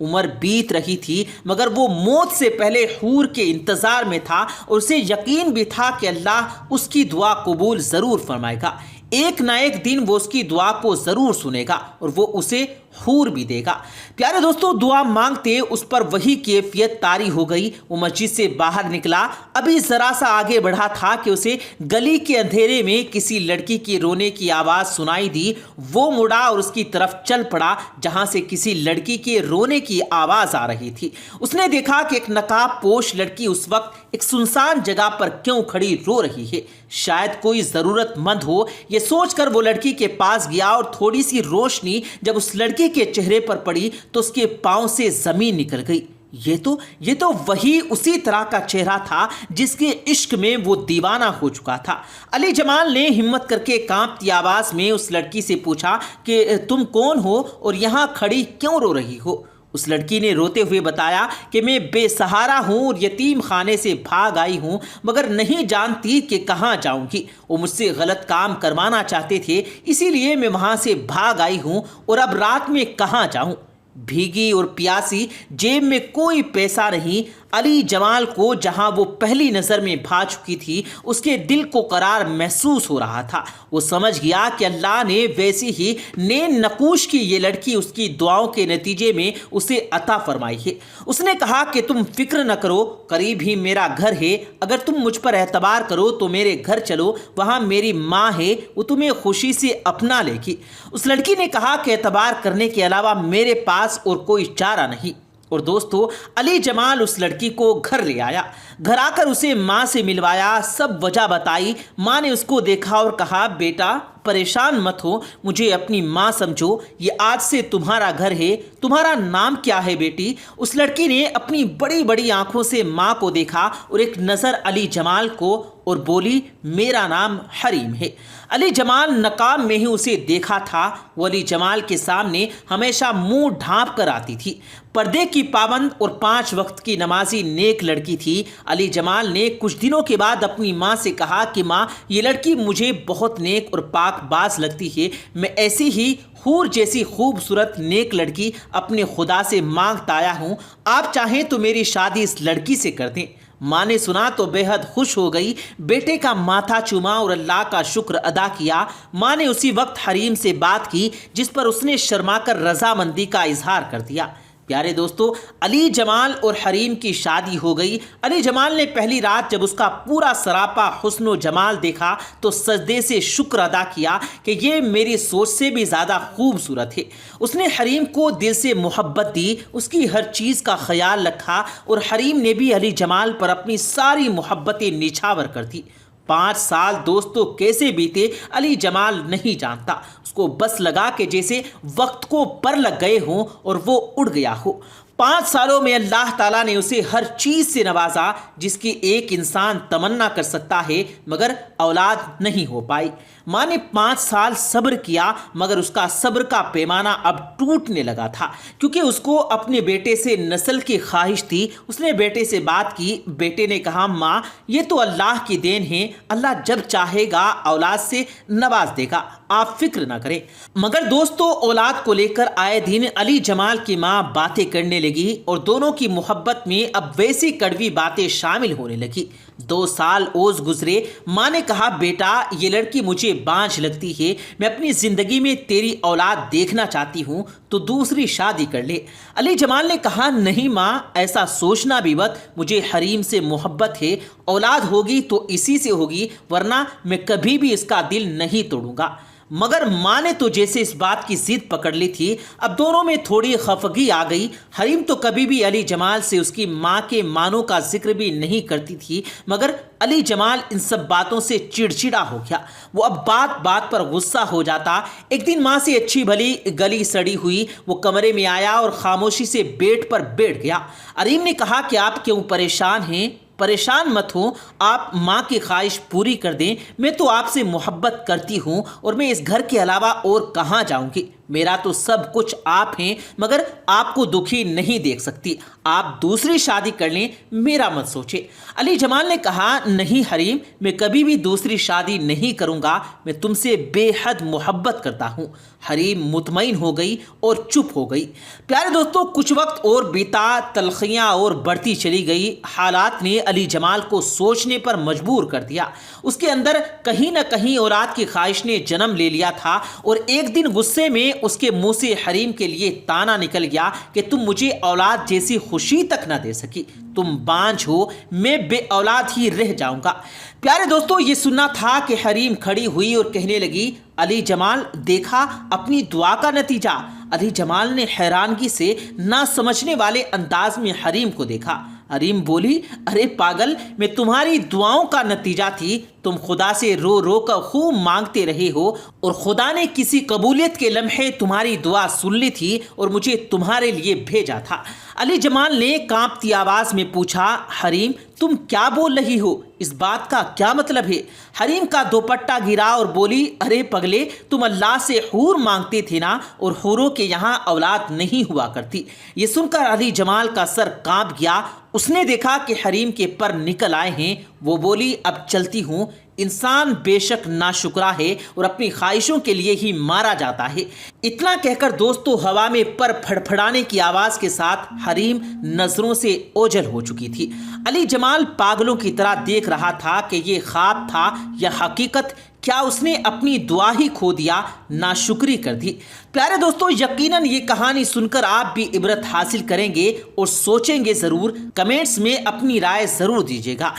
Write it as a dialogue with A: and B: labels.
A: عمر بیت رہی تھی مگر وہ موت سے پہلے حور کے انتظار میں تھا اور اسے یقین بھی تھا کہ اللہ اس کی دعا قبول ضرور فرمائے گا۔ ایک نہ ایک دن وہ اس کی دعا کو ضرور سنے گا اور وہ اسے حور بھی دے گا۔ پیارے دوستو، دعا مانگتے اس پر وہی کیفیت طاری ہو گئی۔ وہ مسجد سے باہر نکلا، ابھی ذرا سا آگے بڑھا تھا کہ اسے گلی کے اندھیرے میں کسی لڑکی کی رونے کی آواز سنائی دی۔ وہ مڑا اور اس کی طرف چل پڑا جہاں سے کسی لڑکی کے رونے کی آواز آ رہی تھی۔ اس نے دیکھا کہ ایک نقاب پوش لڑکی اس وقت ایک سنسان جگہ پر کیوں کھڑی رو رہی ہے، شاید کوئی ضرورت مند ہو۔ یہ سوچ کر وہ لڑکی کے پاس گیا اور تھوڑی سی روشنی جب اس لڑکی کے چہرے پر پڑی تو اس کے پاؤں سے زمین نکل گئی۔ یہ تو وہی اسی طرح کا چہرہ تھا جس کے عشق میں وہ دیوانہ ہو چکا تھا۔ علی جمال نے ہمت کر کے کانپتی آواز میں اس لڑکی سے پوچھا کہ تم کون ہو اور یہاں کھڑی کیوں رو رہی ہو؟ اس لڑکی نے روتے ہوئے بتایا کہ میں بے سہارا ہوں اور یتیم خانے سے بھاگ آئی ہوں مگر نہیں جانتی کہ کہاں جاؤں گی۔ وہ مجھ سے غلط کام کروانا چاہتے تھے، اسی لیے میں وہاں سے بھاگ آئی ہوں اور اب رات میں کہاں جاؤں؟ بھیگی اور پیاسی، جیب میں کوئی پیسہ نہیں۔ علی جمال کو جہاں وہ پہلی نظر میں بھا چکی تھی اس کے دل کو قرار محسوس ہو رہا تھا۔ وہ سمجھ گیا کہ اللہ نے ویسی ہی نین نقوش کی یہ لڑکی اس کی دعاؤں کے نتیجے میں اسے عطا فرمائی ہے۔ اس نے کہا کہ تم فکر نہ کرو، قریب ہی میرا گھر ہے، اگر تم مجھ پر اعتبار کرو تو میرے گھر چلو، وہاں میری ماں ہے، وہ تمہیں خوشی سے اپنا لے گی۔ اس لڑکی نے کہا کہ اعتبار کرنے کے علاوہ میرے پاس اور کوئی چارہ نہیں۔ اور دوستو، علی جمال اس لڑکی کو گھر لے آیا۔ گھر آ کر اسے ماں سے ملوایا، سب وجہ بتائی۔ ماں نے اس کو دیکھا اور کہا بیٹا پریشان مت ہو، مجھے اپنی ماں سمجھو، یہ آج سے تمہارا گھر ہے۔ تمہارا نام کیا ہے بیٹی؟ اس لڑکی نے اپنی بڑی بڑی آنکھوں سے ماں کو دیکھا اور ایک نظر علی جمال کو اور بولی میرا نام حریم ہے۔ علی جمال نقاب میں ہی اسے دیکھا تھا۔ وہ علی جمال کے سامنے ہمیشہ منہ ڈھانپ کر آتی تھی۔ پردے کی پابند اور 5 وقت کی نمازی نیک لڑکی تھی۔ علی جمال نے کچھ دنوں کے بعد اپنی ماں سے کہا کہ ماں، یہ لڑکی مجھے بہت نیک اور پاک باز لگتی ہے، میں ایسی ہی حور جیسی خوبصورت نیک لڑکی اپنے خدا سے مانگتا آیا ہوں، آپ چاہیں تو میری شادی اس لڑکی سے کر دیں۔ ماں نے سنا تو بے حد خوش ہو گئی، بیٹے کا ماتھا چوما اور اللہ کا شکر ادا کیا۔ ماں نے اسی وقت حریم سے بات کی جس پر اس نے شرما کر رضامندی کا اظہار کر دیا۔ پیارے دوستو، علی جمال اور حریم کی شادی ہو گئی۔ علی جمال نے پہلی رات جب اس کا پورا سراپا حسن و جمال دیکھا تو سجدے سے شکر ادا کیا کہ یہ میری سوچ سے بھی زیادہ خوبصورت ہے۔ اس نے حریم کو دل سے محبت دی، اس کی ہر چیز کا خیال رکھا اور حریم نے بھی علی جمال پر اپنی ساری محبتیں نچھاور کر دی۔ 5 سال دوستو کیسے بیتے علی جمال نہیں جانتا۔ اس کو بس لگا کہ جیسے وقت کو پر لگ گئے ہوں اور وہ اڑ گیا ہو۔ 5 سالوں میں اللہ تعالیٰ نے اسے ہر چیز سے نوازا جس کی ایک انسان تمنا کر سکتا ہے مگر اولاد نہیں ہو پائی۔ ماں نے 5 سال صبر کیا مگر اس کا صبر کا پیمانہ اب ٹوٹنے لگا تھا کیونکہ اس کو اپنے بیٹے سے نسل کی خواہش تھی۔ اس نے بیٹے سے بات کی۔ بیٹے نے کہا ماں، یہ تو اللہ کی دین ہے، اللہ جب چاہے گا اولاد سے نواز دے گا، آپ فکر نہ کریں۔ مگر دوستو، اولاد کو لے کر آئے دن علی جمال کی ماں باتیں کرنے لگی اور دونوں کی محبت میں اب ویسی کڑوی باتیں شامل ہونے لگی۔ 2 سال اوز گزرے۔ ماں نے کہا بیٹا، یہ لڑکی مجھے بانجھ لگتی ہے، میں اپنی زندگی میں تیری اولاد دیکھنا چاہتی ہوں تو دوسری شادی کر لے۔ علی جمال نے کہا نہیں ماں، ایسا سوچنا بھی مت، مجھے حریم سے محبت ہے، اولاد ہوگی تو اسی سے ہوگی ورنہ میں کبھی بھی اس کا دل نہیں توڑوں گا۔ مگر ماں نے تو جیسے اس بات کی ضد پکڑ لی تھی، اب دونوں میں تھوڑی خفگی آ گئی۔ حریم تو کبھی بھی علی جمال سے اس کی ماں کے معنوں کا ذکر بھی نہیں کرتی تھی مگر علی جمال ان سب باتوں سے چڑچڑا ہو گیا۔ وہ اب بات بات پر غصہ ہو جاتا۔ ایک دن ماں سے اچھی بھلی گلی سڑی ہوئی وہ کمرے میں آیا اور خاموشی سے بیڈ پر بیٹھ گیا۔ حریم نے کہا کہ آپ کیوں پریشان ہیں؟ پریشان مت ہوں، آپ ماں کی خواہش پوری کر دیں، میں تو آپ سے محبت کرتی ہوں اور میں اس گھر کے علاوہ اور کہاں جاؤں گی، میرا تو سب کچھ آپ ہیں مگر آپ کو دکھی نہیں دیکھ سکتی، آپ دوسری شادی کر لیں، میرا مت سوچے۔ علی جمال نے کہا نہیں حریم، میں کبھی بھی دوسری شادی نہیں کروں گا، میں تم سے بے حد محبت کرتا ہوں۔ حریم مطمئن ہو گئی اور چپ ہو گئی۔ پیارے دوستو کچھ وقت اور بیتا، تلخیاں اور بڑھتی چلی گئی۔ حالات نے علی جمال کو سوچنے پر مجبور کر دیا۔ اس کے اندر کہیں نہ کہیں اولاد کی خواہش نے جنم لے لیا تھا، اور ایک دن غصے میں اس کے منہ سے حریم کے لیے تانا نکل گیا کہ تم مجھے اولاد جیسی خوشی تک نہ دے سکی، تم بانجھ ہو، میں بے اولاد ہی رہ جاؤں گا۔ پیارے دوستو یہ سننا تھا کہ حریم کھڑی ہوئی اور کہنے لگی علی جمال دیکھا اپنی دعا کا نتیجہ۔ علی جمال نے حیرانگی سے نہ سمجھنے والے انداز میں حریم کو دیکھا۔ حریم بولی ارے پاگل، میں تمہاری دعاؤں کا نتیجہ تھی، تم خدا سے رو رو کر خوب مانگتے رہے ہو، اور خدا نے کسی قبولیت کے لمحے تمہاری دعا سن لی تھی اور مجھے تمہارے لیے بھیجا تھا۔ علی جمال نے کانپتی آواز میں پوچھا حریم تم کیا بول رہی ہو، اس بات کا کیا مطلب ہے؟ حریم کا دوپٹہ گرا اور بولی ارے پگلے، تم اللہ سے حور مانگتے تھے نا، اور حوروں کے یہاں اولاد نہیں ہوا کرتی۔ یہ سن کر علی جمال کا سر کانپ گیا۔ اس نے دیکھا کہ حریم کے پر نکل آئے ہیں۔ وہ بولی اب چلتی ہوں، انسان بے شک ناشکرا ہے اور اپنی خواہشوں کے لیے ہی مارا جاتا ہے۔ اتنا کہہ کر دوستو ہوا میں پر پھڑپھڑانے کی آواز کے ساتھ حریم نظروں سے اوجھل ہو چکی تھی۔ علی جمال پاگلوں کی طرح دیکھ رہا تھا کہ یہ خواب تھا یا حقیقت، کیا اس نے اپنی دعا ہی کھو دیا، ناشکری کر دی؟ پیارے دوستو یقیناً یہ کہانی سن کر آپ بھی عبرت حاصل کریں گے اور سوچیں گے ضرور۔ کمنٹس میں اپنی رائے ضرور دیجیے گا۔